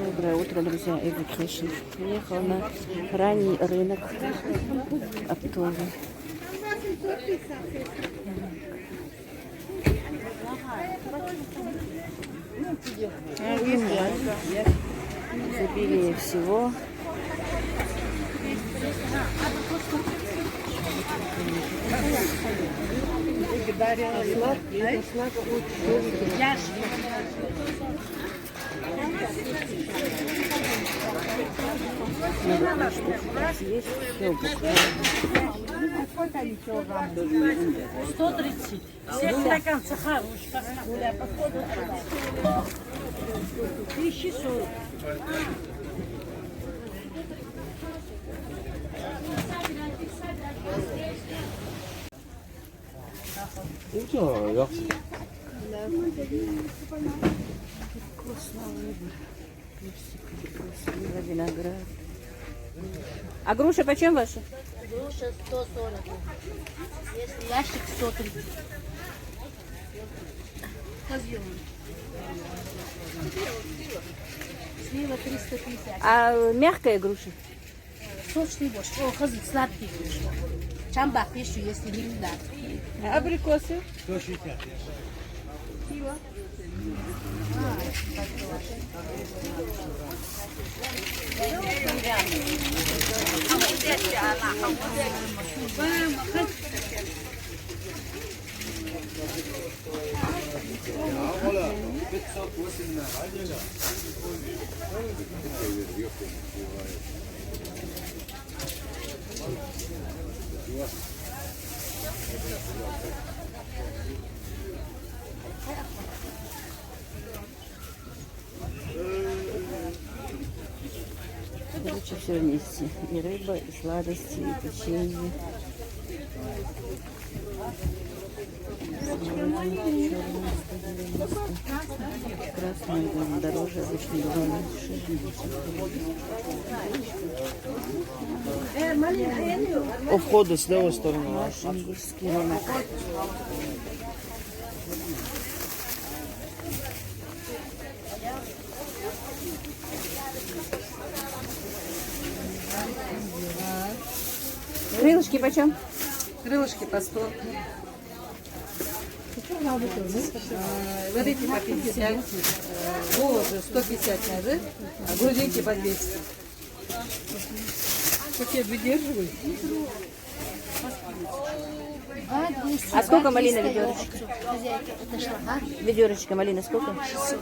Доброе утро, друзья. Education. Приехал на ранний рынок оптовый. Изобилие всего. Есть все буквально. 130. Все стакан сахара. 1040. Вкусно, да? Вкусный выбор. Красиво, виноград. А груша почем ваша? Груша 140. Если ящик 130. Козлён. Слива 350. А мягкая груша? Сочный борщ. О, козлик, сладкий груш. Чамбах еще, если не туда. Абрикосы? 160. Короче, все вместе. И рыба, и сладости, и печенье. Красный дороже, обычно бывает У входа с левой стороны. Ингушский рынок. Крылышки почем? Крылышки по 100. Вот эти по 50. Боже, 150 ножи, а грудинки по 200. Пакет выдерживай. А сколько малина ведерочка? Это что, а? Ведерочка малина сколько? 600.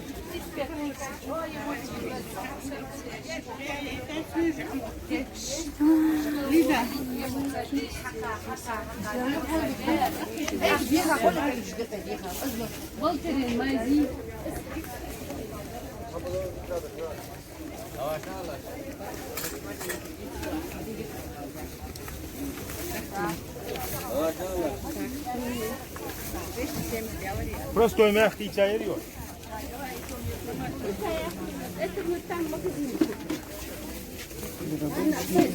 Простой мягкий чай льет.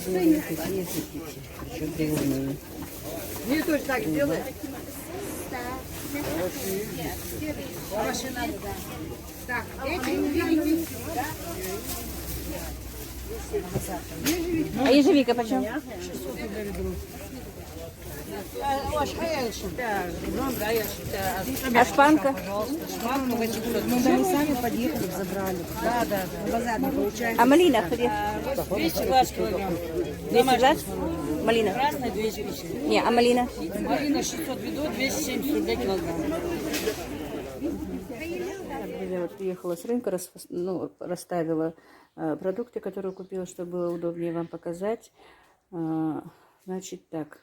Какие хотите, причем привозные. Мне тоже так сделай. Так, А ежевика почем? А шпанка? Мы сами подъехали, забрали. Да, да, да. Базар не получается. А малина где? 220 килограмм. 220? Малина? Красная 250. Не, а малина? Малина 600 ведро, 270 рублей килограмм. Я вот приехала с рынка, расставила продукты, которые купила, чтобы было удобнее вам показать. Значит, так,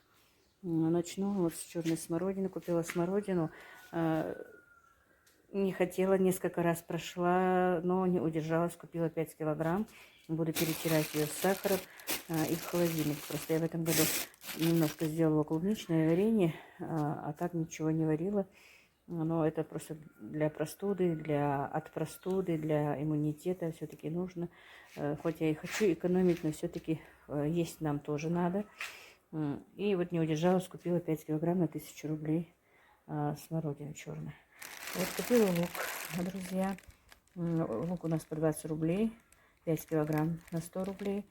начну вот с черной смородины. Купила смородину. Не хотела, несколько раз прошла, но не удержалась. Купила 5 килограмм. Буду перетирать ее с сахаром и в холодильник. Просто я в этом году немножко сделала клубничное варенье, а так ничего не варила. Но это просто для простуды, от простуды, для иммунитета все-таки нужно. Хоть я и хочу экономить, но все-таки есть нам тоже надо. И вот не удержалась, купила 5 килограмм на 1000 рублей смородины черной. Вот купила лук, друзья. Лук у нас по 20 рублей. 5 килограмм на 100 рублей.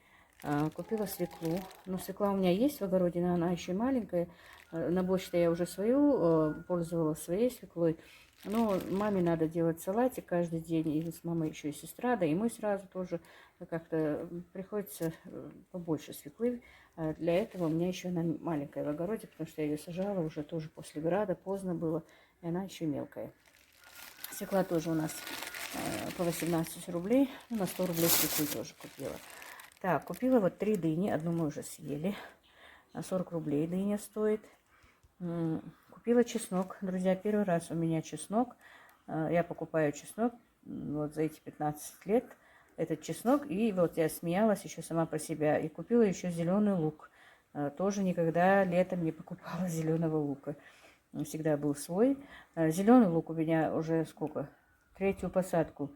Купила свеклу. Ну, свекла у меня есть в огороде, но она еще маленькая. На борщ-то я уже свою пользовалась, своей свеклой. Но маме надо делать салатик каждый день. И с мамой еще и сестра, да и мы сразу тоже как-то приходится побольше свеклы. Для этого у меня еще она маленькая в огороде, потому что я ее сажала уже тоже после града, поздно было, и она еще мелкая. Свекла тоже у нас по 18 рублей, ну, на 100 рублей свеклы тоже купила. Так, купила вот 3 дыни, одну мы уже съели, 40 рублей дыня стоит. Купила чеснок, друзья, первый раз у меня чеснок, я покупаю чеснок вот за эти 15 лет, этот чеснок, и вот я смеялась еще сама про себя, и купила еще зеленый лук, тоже никогда летом не покупала зеленого лука, всегда был свой. Зеленый лук у меня уже сколько, 3-ю посадку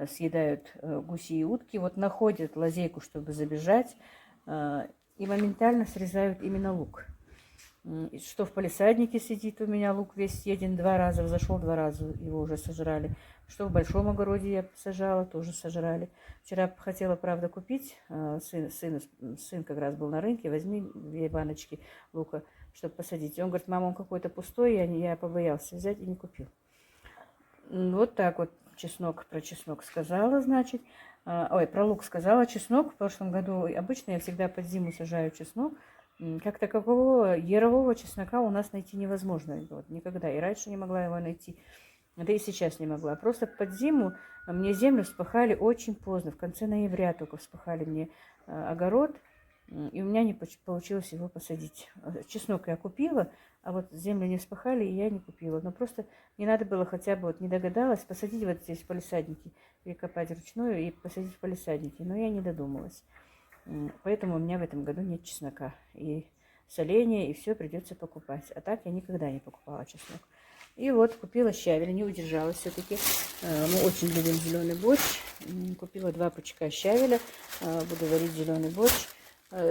съедают гуси и утки, вот находят лазейку, чтобы забежать, и моментально срезают именно лук. Что в палисаднике сидит у меня лук весь съеден 2 раза, взошел 2 раза, его уже сожрали. Что в большом огороде я сажала, тоже сожрали. Вчера хотела, правда, купить, сын как раз был на рынке, возьми 2 баночки лука, чтобы посадить. Он говорит, мама, он какой-то пустой, я побоялся взять и не купил. Вот так вот чеснок, про чеснок сказала, значит. Ой, про лук сказала. Чеснок в прошлом году, обычно я всегда под зиму сажаю чеснок. Как такового ярового чеснока у нас найти невозможно. Вот, никогда. И раньше не могла его найти, да и сейчас не могла. Просто под зиму мне землю вспахали очень поздно. В конце ноября только вспахали мне огород. И у меня не получилось его посадить. Чеснок я купила, а вот землю не вспахали, и я не купила. Но просто не надо было хотя бы, вот не догадалась, посадить вот здесь в палисадники, перекопать ручную и посадить в палисадники. Но я не додумалась. Поэтому у меня в этом году нет чеснока. И соленья, и все придется покупать. А так я никогда не покупала чеснок. И вот купила щавель, не удержалась все-таки. Мы очень любим зеленый борщ. Купила 2 пучка щавеля. Буду варить зеленый борщ.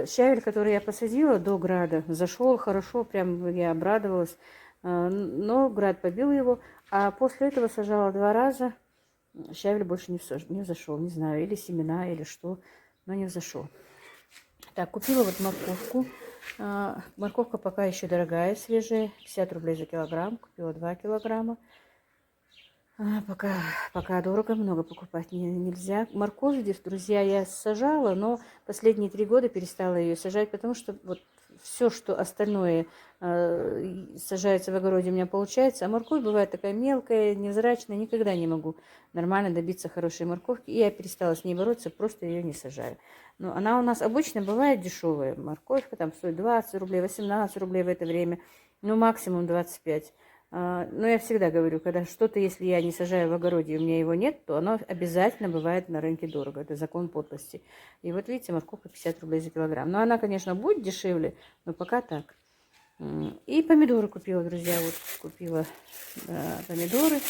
Щавель, который я посадила до града, зашел хорошо, прям я обрадовалась. Но град побил его. А после этого сажала 2 раза. Щавель больше не взошел. Не знаю, или семена, или что. Но не взошел. Так, купила вот морковку. Морковка пока еще дорогая, свежая. 50 рублей за килограмм. Купила 2 килограмма. Пока дорого, много покупать нельзя. Морковь здесь, друзья, я сажала, но последние 3 года перестала ее сажать, потому что вот все, что остальное сажается в огороде, у меня получается. А морковь бывает такая мелкая, невзрачная, никогда не могу нормально добиться хорошей морковки. И я перестала с ней бороться, просто ее не сажаю. Но она у нас обычно бывает дешевая. Морковка там стоит 20 рублей, 18 рублей в это время, ну максимум 25. Но я всегда говорю, когда что-то, если я не сажаю в огороде, и у меня его нет, то оно обязательно бывает на рынке дорого. Это закон подлости. И вот видите, морковка 50 рублей за килограмм. Но она, конечно, будет дешевле, но пока так. И помидоры купила, друзья. Вот купила помидоры.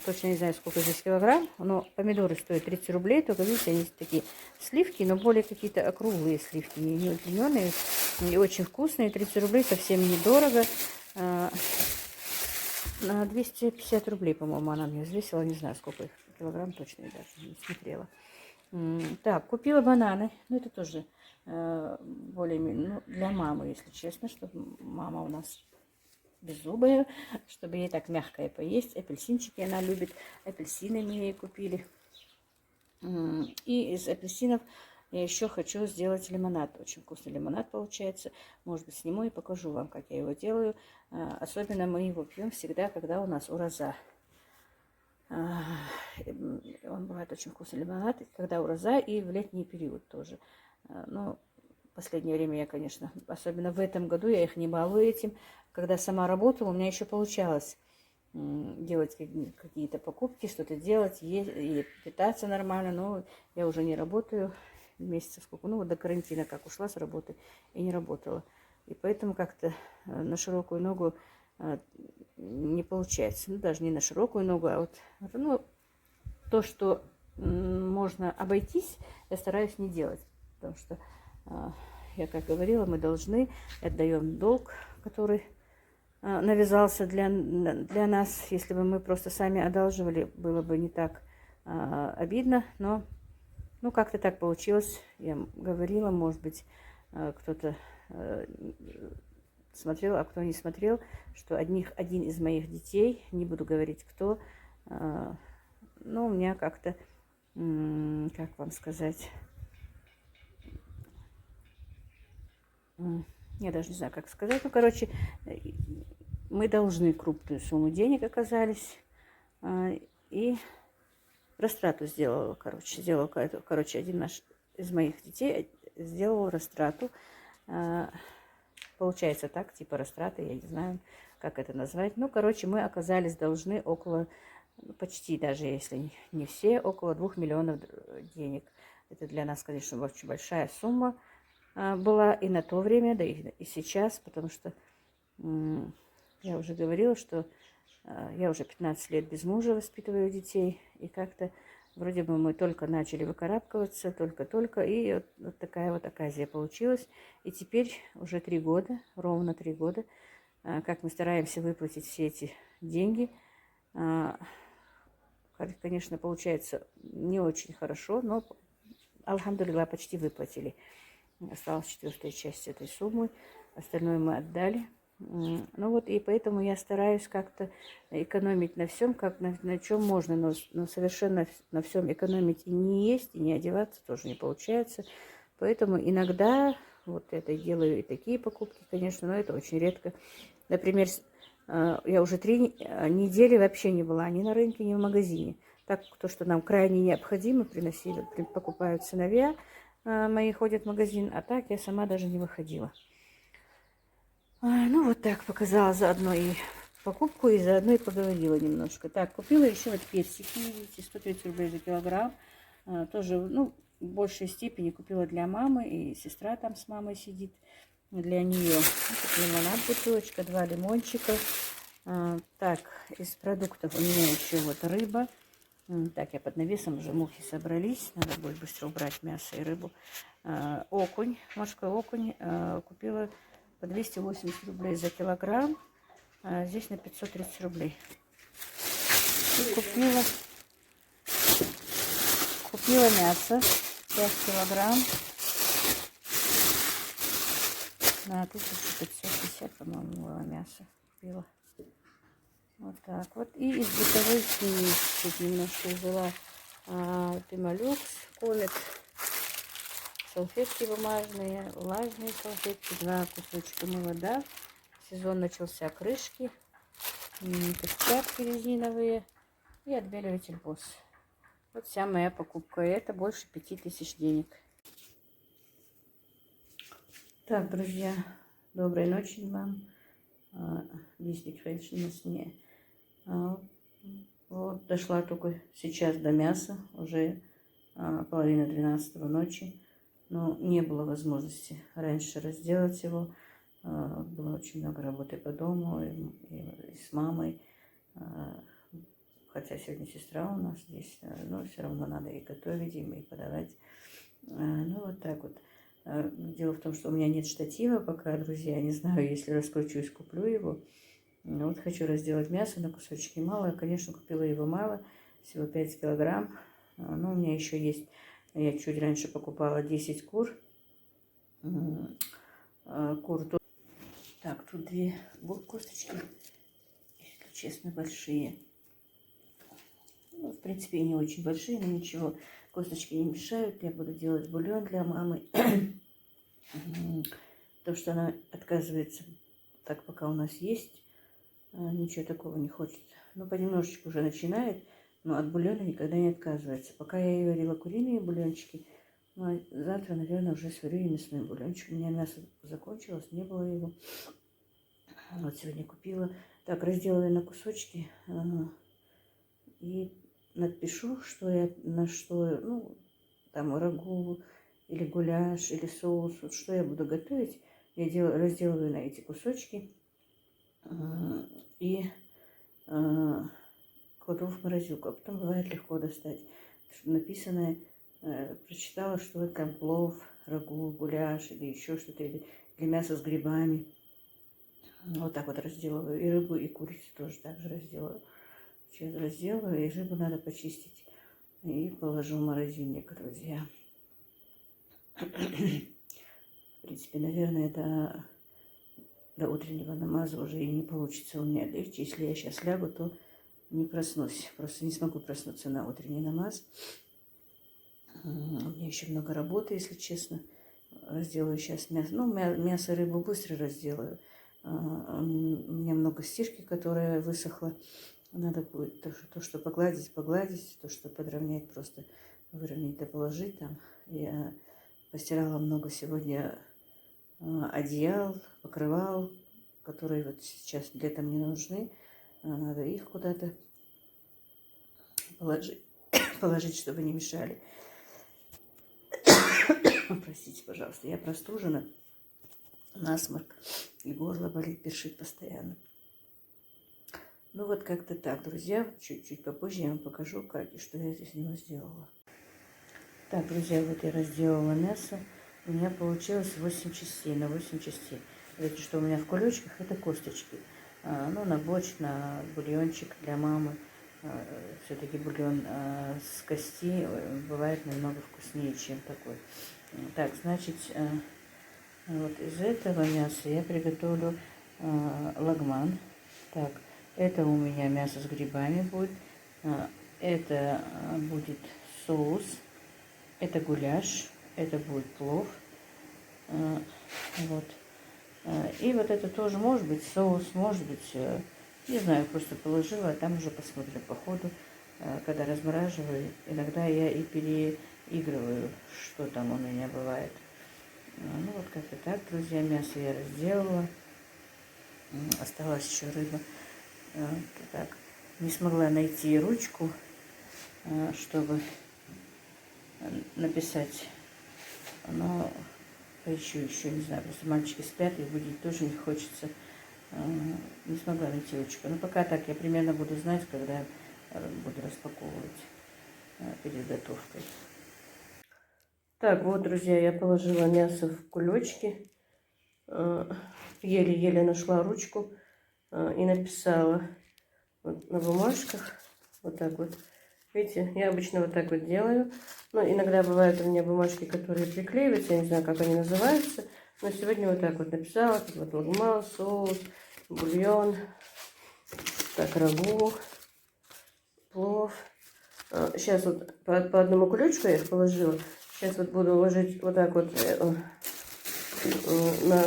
Точно не знаю, сколько здесь килограмм. Но помидоры стоят 30 рублей. Только, видите, они такие сливки, но более какие-то округлые сливки. Не удлиненные и очень вкусные. 30 рублей совсем недорого. На 250 рублей, по-моему, она мне взвесила. Не знаю, сколько их килограмм точно, я даже не смотрела. Так, купила бананы. Ну, это тоже более-менее для мамы, если честно, чтобы мама у нас беззубая, чтобы ей так мягкое поесть. Апельсинчики она любит. Апельсины мы ей купили. И из апельсинов я еще хочу сделать лимонад. Очень вкусный лимонад получается. Может быть, сниму и покажу вам, как я его делаю. Особенно мы его пьем всегда, когда у нас ураза. Он бывает очень вкусный лимонад, когда ураза, и в летний период тоже. Но в последнее время я, конечно, особенно в этом году, я их не балую этим. Когда сама работала, у меня еще получалось делать какие-то покупки, что-то делать, есть, и питаться нормально. Но я уже не работаю месяцев сколько, ну вот до карантина как ушла с работы и не работала. И поэтому как-то на широкую ногу не получается. Ну, даже не на широкую ногу, а вот ну, то, что можно обойтись, я стараюсь не делать. Потому что, я как говорила, мы должны, отдаем долг, который навязался для нас. Если бы мы просто сами одалживали, было бы не так обидно, но Ну, как-то так получилось. Я говорила, может быть, кто-то смотрел, а кто не смотрел, что один из моих детей, не буду говорить кто, ну, у меня как-то, как вам сказать, я даже не знаю, как сказать. Ну, короче, мы должны крупную сумму денег оказались. И растрату сделала, короче, один из моих детей сделал растрату. Получается так, типа растраты, я не знаю, как это назвать. Ну, короче, мы оказались должны около, почти даже если не все, около 2 миллионов денег. Это для нас, конечно, очень большая сумма была и на то время, да и сейчас, потому что я уже говорила, что я уже 15 лет без мужа воспитываю детей, и как-то вроде бы мы только начали выкарабкиваться, только-только, и вот такая вот оказия получилась. И теперь уже 3 года, ровно 3 года, как мы стараемся выплатить все эти деньги. Конечно, получается не очень хорошо, но, альхамдулилlah, почти выплатили. Осталась 4-я часть этой суммы, остальное мы отдали. Ну вот, и поэтому я стараюсь как-то экономить на всем, как на чем можно, но совершенно на всем экономить и не есть, и не одеваться тоже не получается. Поэтому иногда вот это делаю и такие покупки, конечно, но это очень редко. Например, я уже 3 недели вообще не была ни на рынке, ни в магазине. Так, то, что нам крайне необходимо, покупают сыновья мои, ходят в магазин, а так я сама даже не выходила. Ну, вот так показала заодно и покупку, и заодно и поговорила немножко. Так, купила еще вот персики, видите, 130 рублей за килограмм. Тоже, ну, в большей степени купила для мамы, и сестра там с мамой сидит для нее. Вот лимонад, бутылочка, 2 лимончика. Так, из продуктов у меня еще вот рыба. Так, я под навесом, уже мухи собрались. Надо будет быстро убрать мясо и рыбу. Окунь, морской окунь. Купила по 280 рублей за килограмм. Здесь на 530 рублей. И купила мясо 5 килограмм на 1550, по-моему, было мясо. Купила. Вот так вот. И из бытовой химии тут немножко взяла Пемолюкс, Комет, салфетки бумажные, влажные салфетки, 2 кусочка мыла. Сезон начался, крышки, перчатки резиновые и отбеливатель Босс. Вот вся моя покупка. И это больше 5000 денег. Так, друзья, доброй ночи вам. Висник на сне. Вот, дошла только сейчас до мяса, уже 11:30 ночи, но не было возможности раньше разделать его. Было очень много работы по дому и с мамой, хотя сегодня сестра у нас здесь, но все равно надо и готовить, и подавать. Ну, вот так вот. Дело в том, что у меня нет штатива пока, друзья, не знаю, если раскручусь, куплю его. Вот хочу разделать мясо на кусочки. Мало, конечно, купила его мало, всего 5 килограмм. Но у меня еще есть, я чуть раньше покупала 10 кур. Так, тут 2 косточки, если честно, большие. Ну, в принципе, не очень большие, но ничего, косточки не мешают. Я буду делать бульон для мамы. Потому что она отказывается, так пока у нас есть, ничего такого не хочет. Но понемножечку уже начинает, но от бульона никогда не отказывается. Пока я ей варила куриные бульончики, но завтра, наверное, уже сварю и мясной бульончик. У меня мясо закончилось, не было его. Вот сегодня купила. Так, разделаю на кусочки и напишу, что я на что, ну, там рагу или гуляш или соус, вот что я буду готовить. Я разделываю на эти кусочки и кладу в морозилку. А потом бывает легко достать. Написано, прочитала, что это там плов, рагу, гуляш или еще что-то, или для мяса с грибами. Вот так вот разделываю. И рыбу, и курицу тоже так же разделываю. Сейчас разделываю, и рыбу надо почистить. и положу в морозильник, друзья. В принципе, наверное, до утреннего намаза уже и не получится у меня легче. Если я сейчас лягу, то не проснусь. Просто не смогу проснуться на утренний намаз. У меня еще много работы, если честно. Разделаю сейчас мясо. Ну, мясо, рыбу быстро разделаю. У меня много стирки, которая высохла. Надо будет то, что погладить, то, что подровнять, просто выровнять да положить там. Я постирала много сегодня одеял, покрывал, которые вот сейчас летом не нужны. Надо их куда-то положить, чтобы не мешали. Простите, пожалуйста, я простужена, насморк, и горло болит, першит постоянно. Ну вот как-то так, друзья. Чуть-чуть попозже я вам покажу, как и что я здесь него сделала. Так, друзья, вот я разделала мясо. У меня получилось 8 частей, на 8 частей. Видите, что у меня в кулечках, это косточки. Ну, на борщ, на бульончик для мамы. Все-таки бульон с кости бывает намного вкуснее, чем такой. Так, значит, вот из этого мяса я приготовлю лагман. Так, это у меня мясо с грибами будет. Это будет соус. Это гуляш. Это будет плов. Вот. И вот это тоже может быть соус, может быть, не знаю, просто положила, а там уже посмотрим по ходу, когда размораживаю. Иногда я и переигрываю, что там у меня бывает. Ну вот как-то так, друзья, мясо я разделала. Осталась еще рыба. Так, не смогла найти ручку, чтобы написать, но поищу еще, не знаю, просто мальчики спят, и будить тоже не хочется. Не смогла найти ручку. Но пока так, я примерно буду знать, когда буду распаковывать перед готовкой. Так, вот, друзья, я положила мясо в кулечки. Еле-еле нашла ручку и написала вот на бумажках. Вот так вот. Видите, я обычно вот так вот делаю. Но иногда бывают у меня бумажки, которые приклеиваются. Я не знаю, как они называются. Но сегодня вот так вот написала. Тут вот лагман, соус, бульон. Так, рагу, плов. Сейчас вот по одному кулечку я их положила. Сейчас вот буду ложить вот так вот на...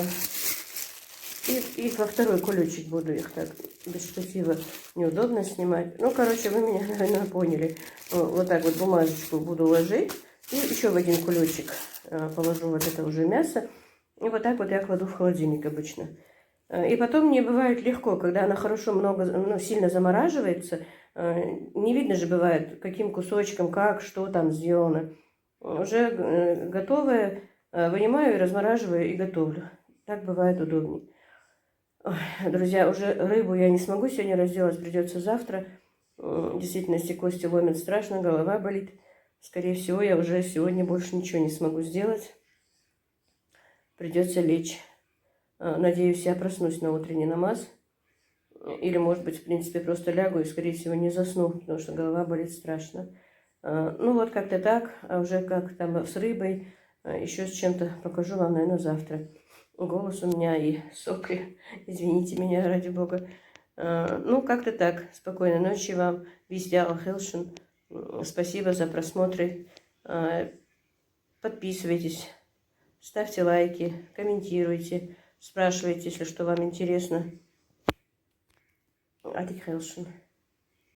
И во второй кулечек буду их так без штатива, неудобно снимать. Ну, короче, вы меня, наверное, поняли. Вот так вот бумажечку буду ложить. И еще в один кулечек положу вот это уже мясо. И вот так вот я кладу в холодильник обычно. И потом мне бывает легко, когда она хорошо сильно замораживается. Не видно же бывает, каким кусочком, как, что там сделано. Уже готовое вынимаю и размораживаю и готовлю. Так бывает удобнее. Ой, друзья, уже рыбу я не смогу сегодня разделать, придется завтра. Действительно, если кости ломят страшно, голова болит. Скорее всего, я уже сегодня больше ничего не смогу сделать. Придется лечь. Надеюсь, я проснусь на утренний намаз. Или, может быть, в принципе, просто лягу и, скорее всего, не засну, потому что голова болит страшно. Ну, вот как-то так. А уже как там с рыбой, еще с чем-то покажу вам, наверное, завтра. Голос у меня и сопли. Извините меня, ради бога. Ну, как-то так. Спокойной ночи вам. Виздял Хелшин. Спасибо за просмотры. Подписывайтесь. Ставьте лайки. Комментируйте. Спрашивайте, если что вам интересно. Адик Хелшин.